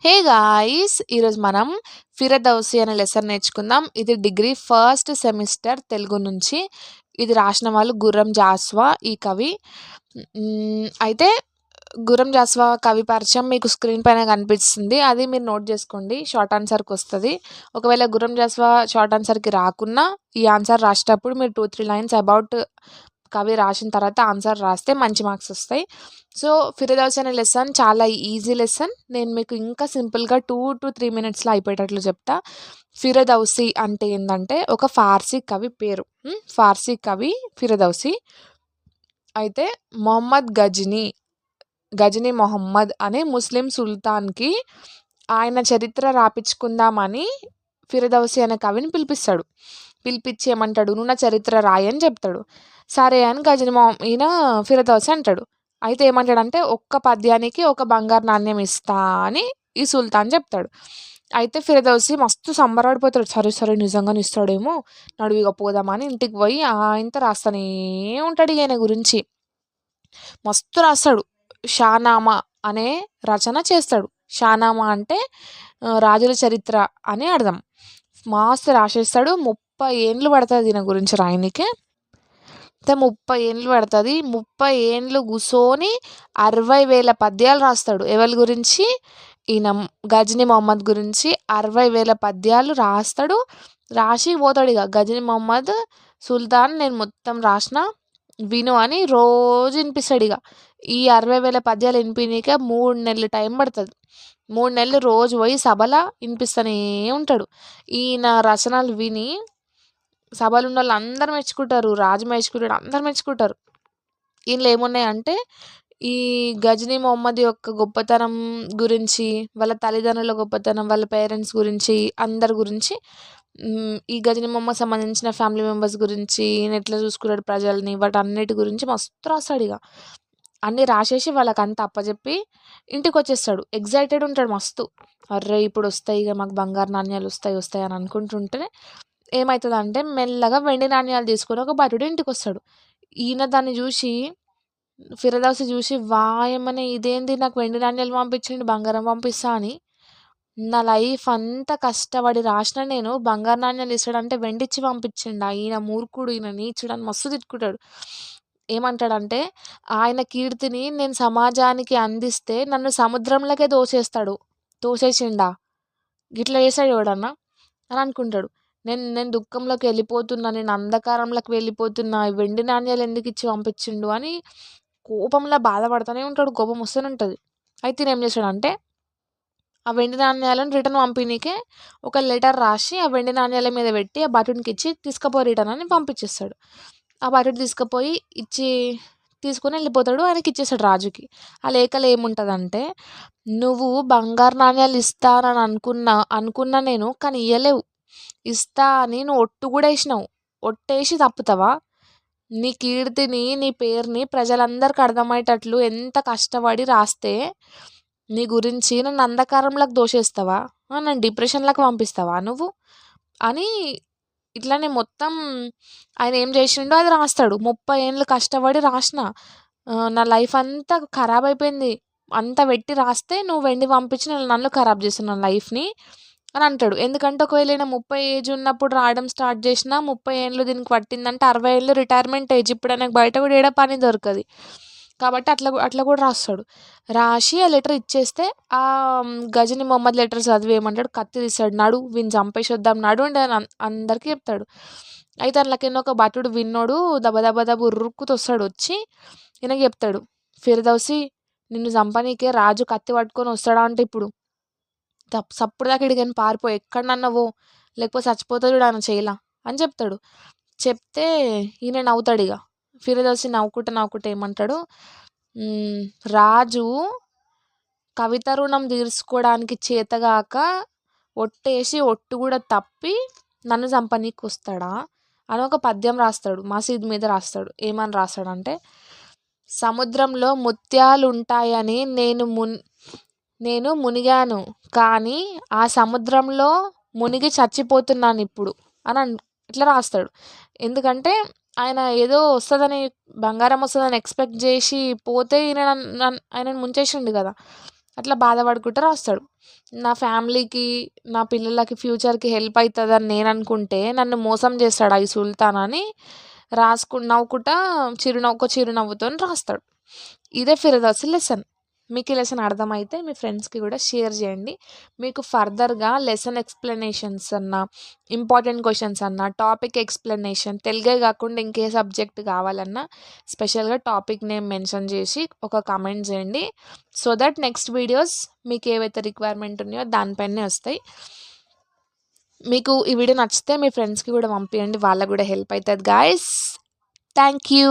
Hey guys! ఈరోజు మనం 'ఫిరదౌసి' అనే లెసన్ నేర్చుకుందాం. ఇది డిగ్రీ ఫస్ట్ సెమిస్టర్ తెలుగు నుంచి. ఇది రాసిన వాళ్ళు గుర్రం జాస్వా ఈ కవి. అయితే గుర్రం జాస్వా కవి పరిచయం మీకు స్క్రీన్ పైన కనిపిస్తుంది. అది మీరు నోట్ చేసుకోండి. షార్ట్ ఆన్సర్‌కొస్తది. ఒకవేళ గుర్రం జాస్వా షార్ట్ ఆన్సర్‌కి రాకున్నా ఈ ఆన్సర్ రాసేటప్పుడు మీరు 2, 3 లైన్స్ అబౌట్ కవి రాసిన తర్వాత ఆన్సర్ రాస్తే మంచి మార్క్స్ వస్తాయి. సో, 'ఫిరదౌసి' అనే లెసన్ చాలా ఈజీ లెసన్. నేను మీకు ఇంకా సింపుల్‌గా 2-3 మినిట్స్‌లో అయిపోయేటట్లు చెప్తా. 'ఫిరదౌసి' అంటే ఏందంటే ఒక ఫార్సీ కవి పేరు. ఫార్సీ కవి 'ఫిరదౌసి'. అయితే గజనీ మొహమ్మద్ అనే ముస్లిం సుల్తాన్‌కి ఆయన చరిత్ర రాపిచ్చుకుందామని 'ఫిరదౌసి' అనే కవిని పిలిపిస్తాడు. పిలిపిచ్చి ఏమంటాడు, "నువ్వు నా చరిత్ర రాయి" అని చెప్తాడు. సరే అని ఈయన 'ఫిరదౌసి' అంటాడు. అయితే ఏమంటాడంటే, "ఒక్క పద్యానికి ఒక బంగారు నాణ్యం ఇస్తా" అని ఈ సుల్తాన్ చెప్తాడు. అయితే 'ఫిరదౌసి' మస్తు సంబరపడిపోతాడు. సరే, సరే నిజంగానే ఇస్తాడేమో, నడువు ఇగ పోదామని ఇంటికి పోయి ఆయనతో రాస్తనే ఉంటాడు ఈయన గురించి. మస్తు రాస్తాడు. 'షానామా' అనే రచన చేస్తాడు. 'షానామా' అంటే రాజుల చరిత్ర అని అర్థం. మస్తు రాసేస్తాడు. 30 ఏండ్లు పడతది దీని గురించి రాయనీకే. అయితే 30 ఏండ్లు పడతది. 30 ఏండ్లు కూసోని 60,000 పద్యాలు రాస్తాడు. ఎవరి గురించి? ఈయన గజనీ మొహమ్మద్ గురించి 60,000 పద్యాలు రాస్తాడు. రాసి పోతాడిగ. గజనీ మొహమ్మద్ సుల్తాన్ నేను మొత్తం రాసిన విను అని రోజు ఇనిపిస్తాడిగ. ఈ 60,000 పద్యాలు ఇనిపియనీకే 3 నెలలు టైం పడతది. 3 నెలలు రోజు పోయి సభల ఇనిపిస్తనే ఉంటాడు. ఈయన రచనలు విని సభలున్నోళ్ళందరూ మెచ్చుకుంటారు. రాజు మెచ్చుకుంటాడు. అందరూ మెచ్చుకుంటారు. ఈయనలో ఏమున్నాయంటే, ఈ గజనీ మొహమ్మద్ యొక్క గొప్పతనం గురించి, వాళ్ళ తల్లిదండ్రుల గొప్పతనం, వాళ్ళ పేరెంట్స్ గురించి, అందరి గురించి ఈ గజనీ మొహమ్మద్ సంబంధించిన ఫ్యామిలీ మెంబర్స్ గురించి, ఈయన ఎట్లా చూసుకున్నాడు ప్రజల్ని, వాటన్నిటి గురించి మస్తు రాస్తాడిగ. అన్నీ రాసేసి వాళ్ళకంతా అప్పజెప్పి ఇంటికొచ్చేస్తాడు. ఎక్సైటెడ్ ఉంటాడు మస్తు. అర్రే! ఇప్పుడొస్తాయి ఇగ మాకు బంగారు నాణ్యాలొస్తాయి, వస్తాయి అని అనుకుంటుంటే ఏమైతదంటే మెల్లగా వెండి నాణ్యాలు తీసుకొని ఒక భటుడు ఇంటికొస్తాడు. ఈయన దాన్ని జూషి 'ఫిరదౌసి' జూషి వాయమ్మనే ఇదేంది నాకు వెండి నాణ్యాలు పంపించిండు బంగారం పంపిస్తా అని. నా లైఫ్ అంతా కష్టపడి రాషిన నేను బంగారు నాణ్యాలు ఇస్తాడంటే వెండిచ్చి పంపించిండా ఈయన మూర్ఖుడు, ఈయన నీచుడు అని మస్తు తిట్టుకుంటాడు. ఏమంటాడంటే ఆయన కీర్తిని నేను సమాజానికి అందిస్తే నన్ను సముద్రంలోకే తోసేసిండా? గిట్ల చేస్తాడా ఎవడన్నా? అని అనుకుంటాడు. నేను నేను దుఃఖంలోకి వెళ్ళిపోతున్నా, నేను అంధకారంలోకి వెళ్ళిపోతున్నా, ఈ వెండి నాణ్యాలు ఎందుకిచ్చి పంపించిండు అని కోపంలో బాధపడతానే ఉంటాడు. కోపం వస్తూనే ఉంటది. అయితే ఈయన ఏం చేస్తాడంటే, ఆ వెండి నాణ్యాలను రిటర్న్ పంపినీకే ఒక లెటర్ రాసి, ఆ వెండి నాణ్యాల మీద పెట్టి, ఆ భటునికిచ్చి తీసుకపో రిటర్న్ అని పంపించేస్తాడు. ఆ భటుడు తీసుకుపోయి తీసుకొని వెళ్ళిపోతాడు. ఆయనకిచ్చేస్తాడు రాజుకి. ఆ లేఖలో ఏముంటదంటే, "నువ్వు బంగారు నాణ్యాలు ఇస్తానని అనుకున్నా నేను. కానీ ఇయ్యలేవు. ఇస్తా అని నువ్వు ఒట్టు కూడా ఏసినావు. ఒట్టేసి తప్పుతావా? నీ కీర్తిని, నీ పేరుని ప్రజలందరికి అర్థమయ్యేటట్లు ఎంత కష్టపడి రాస్తే, నీ గురించి నన్ను అంధకారంలోకి దోసేస్తావా? నన్ను డిప్రెషన్‌లోకి పంపిస్తావా నువ్వు?" అని ఇట్లనే మొత్తం ఆయన ఏం చేసిండో అది రాస్తాడు. 30 ఏండ్లు కష్టపడి రాసిన. నా లైఫ్ అంతా ఖరాబ్ అయిపోయింది. అంత పెట్టి రాస్తే నువ్వు వెండి పంపించి నన్ను ఖరాబ్ చేస్తున్నావు నా లైఫ్‌ని అని అంటాడు. ఎందుకంటే ఒకవేళ ఈయన 30 ఏజ్ ఉన్నప్పుడు రాయడం స్టార్ట్ చేసినా 30 ఏండ్లు దీనికి పట్టిందంటే 60 ఏళ్ళు రిటైర్మెంట్ ఏజ్. ఇప్పుడు ఆయనకు బయట కూడా ఏడ పని దొరకది. కాబట్టి అట్లా కూడా రాస్తాడు. రాసి ఆ లెటర్ ఇచ్చేస్తే గజనీ మొహమ్మద్ లెటర్ చదివి ఏమంటాడు, కత్తి తీస్తాడు. "నడు వీడిని చంపేసొద్దాం నడు" అని అందరికి చెప్తాడు. అయితే అందులోకెళ్ళి ఒక భటుడు విన్నోడు దబ దబ దబ ఉరుక్కుత వస్తాడు. వచ్చి ఈయనకి చెప్తాడు, "ఫిరదౌసి నిన్ను చంపనీకే రాజు కత్తి పట్టుకొని వస్తాడా అంటే ఇప్పుడు సప్పుడుదాకా ఈడికెళ్ళి పారిపో ఎక్కడనన్నా పో, లేకపోతే చచ్చిపోతావు చూడు ఆయన చెయ్యిల" అని చెప్తాడు. చెప్తే ఈయన నవ్వుతాడిగ. ఫిరదౌసి నవ్వుకుంటా ఏమంటాడు, "రాజు కవిత రుణం తీర్చుకోవడానికి చేతగాక ఒట్టేసి ఒట్టు కూడా తప్పి నన్ను చంపనీకొస్తాడా" అని ఒక పద్యం రాస్తాడు. మసీదు మీద రాస్తాడు. ఏమని రాస్తాడంటే, "సముద్రంలో ముత్యాలుంటాయని నేను మునిగాను. కానీ ఆ సముద్రంలో మునిగి చచ్చిపోతున్నానిప్పుడు" అని ఇట్లా రాస్తాడు. ఎందుకంటే ఆయన ఏదో బంగారం వస్తదని ఎక్స్‌పెక్ట్ జేసి పోతే ఈయన ఆయనను ముంచేసిండు గదా! అట్లా బాధపడుకుంటూ రాస్తాడు. నా ఫ్యామిలీకి, నా పిల్లలకి ఫ్యూచర్‌కి హెల్ప్ అయితదని నేను అనుకుంటే నన్ను మోసం చేస్తాడా ఈ సుల్తాన్ అని నవ్వుకుంటా చిరునవ్వుతోని రాస్తాడు. ఇదే ఫిర్దౌసి లెసన్. మీకు ఈ లెసన్ అర్థమైతే మీ ఫ్రెండ్స్‌కి కూడా షేర్ చేయండి. మీకు ఫర్దర్‌గా లెసన్ ఎక్స్‌ప్లనేషన్స్ అన్నా, ఇంపార్టెంట్ క్వెషన్స్ అన్నా, టాపిక్ ఎక్స్‌ప్లనేషన్ తెలుగే కాకుండా ఇంకే సబ్జెక్ట్ కావాలన్నా స్పెషల్‌గా టాపిక్ నేమ్ మెన్షన్ చేసి ఒక కామెంట్ చేయండి. సో దట్ నెక్స్ట్ వీడియోస్ మీకు ఏవైతే రిక్వైర్మెంట్ ఉన్నాయో దానిపైనే వస్తాయి. మీకు ఈ వీడియో నచ్చితే మీ ఫ్రెండ్స్‌కి కూడా పంపియండి. వాళ్ళకి కూడా హెల్ప్ అవుతుంది గాయ్స్. Thank you.